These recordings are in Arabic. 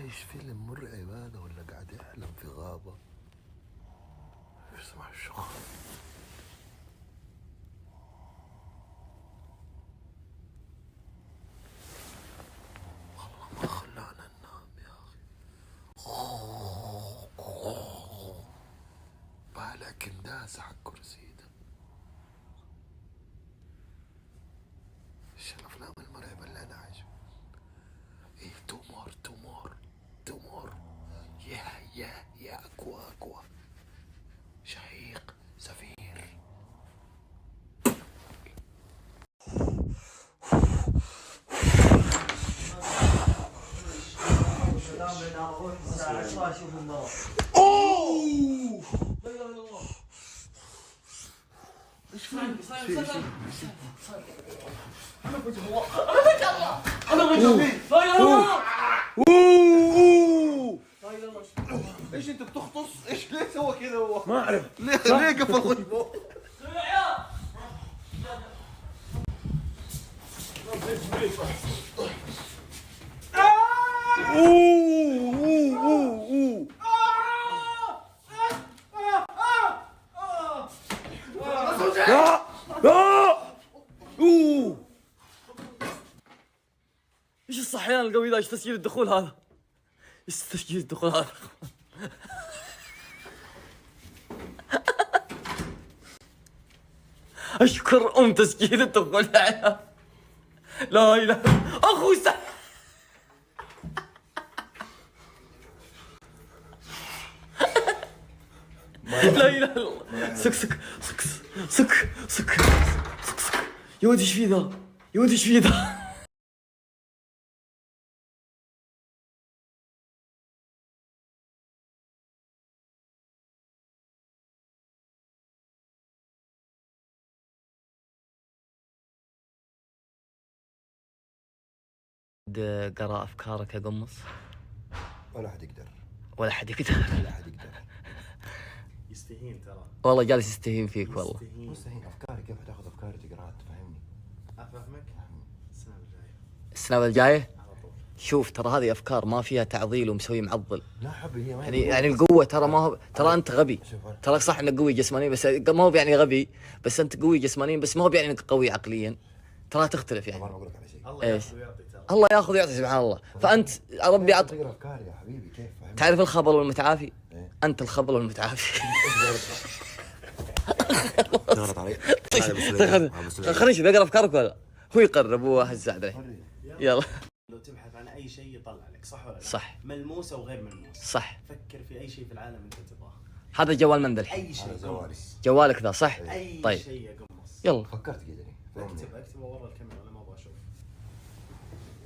عايش فيلم مرعب هذا ولا قاعد يحلم في غابة؟ اسمع الشغل. والله ما خلانا ننام يا أخي. بالك انداس على الكرسي ده. ايش الأفلام المرعبة اللي أنا عايش؟ إيه تومور. يا أقوى شهيق زفير. اوه ايش في؟ انا وجه الله ايش انت بتختص؟ ايش ليه سوى كذا هو؟ ما اعرف ليه قفل وجهه؟ ايش الصحيان القوي ذا؟ ايش تسجيل الدخول هذا؟ ايش تسجيل الدخول هذا؟ اشكر تسجيل الدخول يا عيال. لا اله اخوي لا اله الا الله. سك يا ولد ايش في ذا؟ يا ولد ايش في ذا؟ قرأ افكارك يا قمص؟ ولا حد يقدر. ولا حد يقدر. يستهين ترى. والله جالس يستهين فيك والله. مستحيل افكاري، كيف تاخذ افكاري تقراها تفهمني؟ افهمك؟ السنة الجاية شوف ترى هذه افكار ما فيها تعضيل ومسوي معضل. لا حبي هي ما يعني القوة ترى ما هو، ترى انت غبي. ترى صح انك قوي جسمانيا بس ما هو يعني غبي، بس انت قوي جسمانيا بس ما هو يعني انك قوي عقليا. ترى تختلف يعني. ما بقول لك على شيء. الله ياخذ ويعطي ترى. الله ياخذ ويعطي سبحان الله. فانت ربي تقرا افكاري يا حبيبي كيف فهمني؟ تعرف الخبل والمتعافي؟ انت الخبل والمتعافي. تغلط علي. خليني اشوف يقرا افكارك ولا هو يقرب وهز عليه. يلا. لو تبحث عن اي شيء يطلع لك، صح ولا لا؟ صح. ملموسه وغير ملموسه. صح. فكر في اي شيء في العالم انت تبغاه. هذا جوال من ذا الحين؟ اي شيء. جوالك ذا صح؟ اي طيب. شيء يا قمص. يلا. فكرت كذا. اكتب ورا الكاميرا، انا ما ابغى اشوف.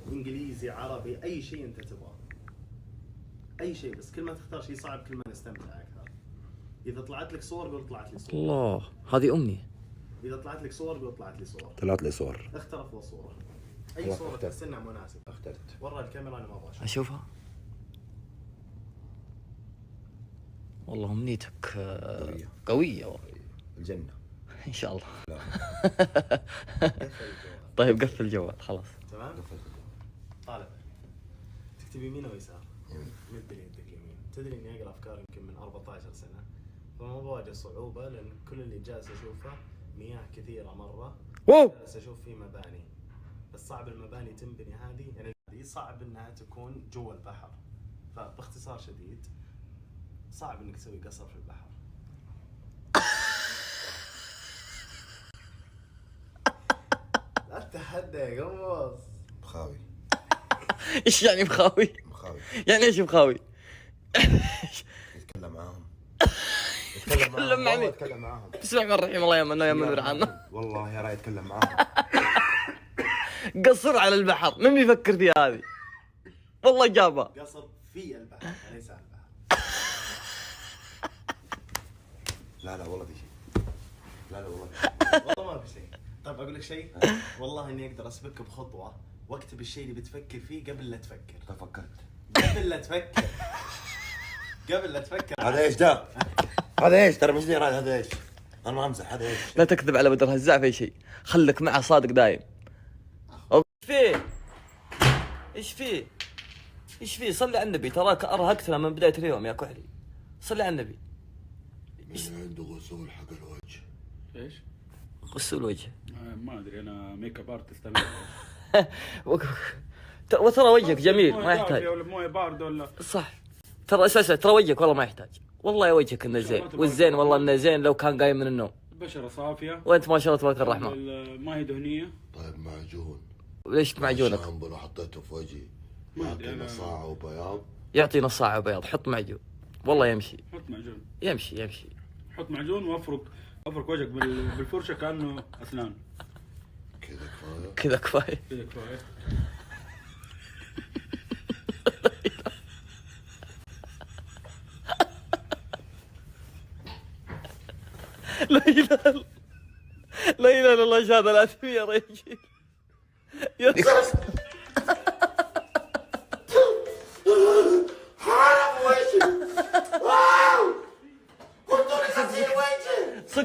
انجليزي، عربي، اي شيء انت تبغاه. اي شيء، بس كل ما تختار شيء صعب كل ما نستمتع اكثر. اذا طلعت لك صور قول طلعت لي صور. الله هذه امنية. اذا طلعت لك صور قول طلعت لي صور. طلعت لي صور. اختر افضل صورة. اي صورة تحس انها مناسبة. اخترت. ورا الكاميرا انا ما ابغى اشوفها. والله امنيتك قوية والله. الجنة ان شاء الله. لا. طيب قفل الجوال خلاص. تمام؟ قفلت. طالع تكتب يمين او يسار؟ يمين. مد لي يدك اليمين. تدري اني اقرا افكار يمكن من 14 سنة، فما بواجه صعوبة لان كل اللي جالس اشوفه مياه كثيرة مرة. جالس اشوف فيه مباني، بس صعب المباني تنبني هذه، يعني هذه صعب انها تكون جوا البحر. فباختصار شديد صعب انك تسوي قصر في البحر. لا تتحدى يا قمص. مخاوي. ايش يعني مخاوي؟ يعني ايش مخاوي؟ يتكلم معاهم. يتكلم مع مين؟ يتكلم معاهم. بسم الله الرحمن الرحيم. الله يمن ويمن عنا. والله يا راي يتكلم معاهم. قصر على البحر، من بيفكر فيها هذه؟ والله جابها. قصر في البحر وليس على البحر. لا والله في شيء. لا والله والله ما في شيء. طيب اقول لك شيء، والله اني اقدر اسبقك بخطوه واكتب الشيء اللي بتفكر فيه قبل لا تفكر. فكرت. قبل لا تفكر. قبل لا تفكر. هذا ايش ده؟ هذا ايش؟ ترى مش لي هذا ايش؟ انا ما امزح. هذا ايش؟ لا تكذب على بدر هزاع في شيء، خلك معه صادق دايم. ايش فيه؟ ايش فيه؟ ايش فيه؟ صلي على النبي، تراك ارهقتنا من بدايه اليوم يا كحلي. صلي على النبي. من عنده غسول حق الوجه. ايش؟ غسول وجه. ما ادري انا ميك اب ارتست. وترى وجهك جميل ما يحتاج. ولا مويه بارده ولا صح. ترى اساسا ترى وجهك والله ما يحتاج. والله يا وجهك انه زين، والزين والله انه زين لو كان قايم من النوم. بشره صافيه وانت ما شاء الله تبارك الرحمن. ما هي دهنيه. طيب معجون. ليش معجونك؟ شامبو لو حطيته في وجهي يعطينا صاعه وبياض. يعطي نص ساعة بياض. حط معجون والله يمشي. حط معجون. يمشي. حط معجون وافرك وجهك بالفرشه كانه اسنان. كذا كفايه. كذا كفايه. لا اله الا الله. شهادة العظيم يا رجل. يا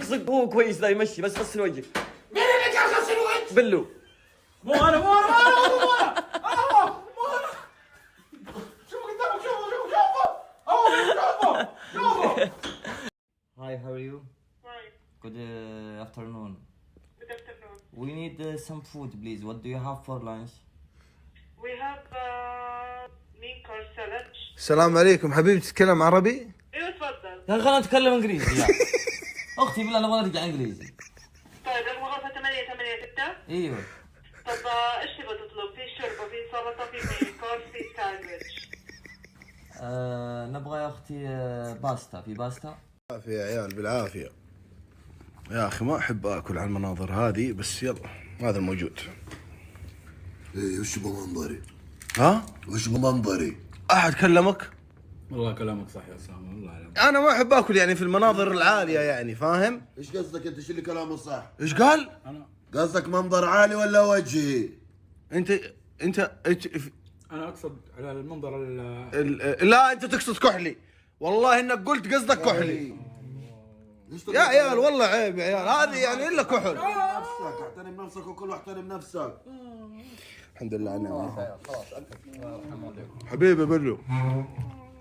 صق هو كويس ذا يمشي، بس غسل وجهك. مين اللي قال غسل وجه؟ بلو. مو انا Hi, how are you? Hi, Good afternoon. good afternoon. We need some food, please. What do you have for lunch? We have meat or salad. السلام عليكم حبيبي، تتكلم عربي؟ ايوه تفضل. يا خلينا نتكلم انجليزي يا اختي بالله نبغى نرجع انجليزي. طيب المغرفة 886. ايوه. طب ايش تبغى تطلب؟ في شوربة، في سلطة، في ميكور، في ساندويتش. نبغى يا اختي باستا. في باستا؟ بالعافية يا عيال، بالعافية يا أخي. ما أحب آكل على المناظر هذه، بس يلا هذا الموجود. ايه وش بمنظري؟ ها؟ وش بمنظري؟ أحد كلمك؟ والله كلامك صح يا اسامه والله عليك. أنا ما أحب آكل يعني في المناظر العالية، يعني فاهم؟ ايش قصدك انت؟ شو اللي كلامه صح؟ إيش قال؟ قصدك منظر عالي ولا وجهي؟ أنت انا اقصد على المنظر لا أنت تقصد كحلي. والله إنك قلت قصدك كحلي. ليش يا عيال والله عيب يا عيال، هذه يعني إلا كحل. نفسك، احترم نفسك وكل احترم نفسك. الحمد لله على النعمة. حبيبي بلو،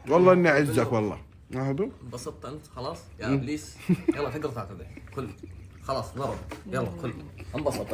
والله إني أعزك والله. ما حبيبي؟ انبسطت انت خلاص يا ابليس؟ يلا فقر تاكل كل. خلاص ضرب. يلا كل. انبسط.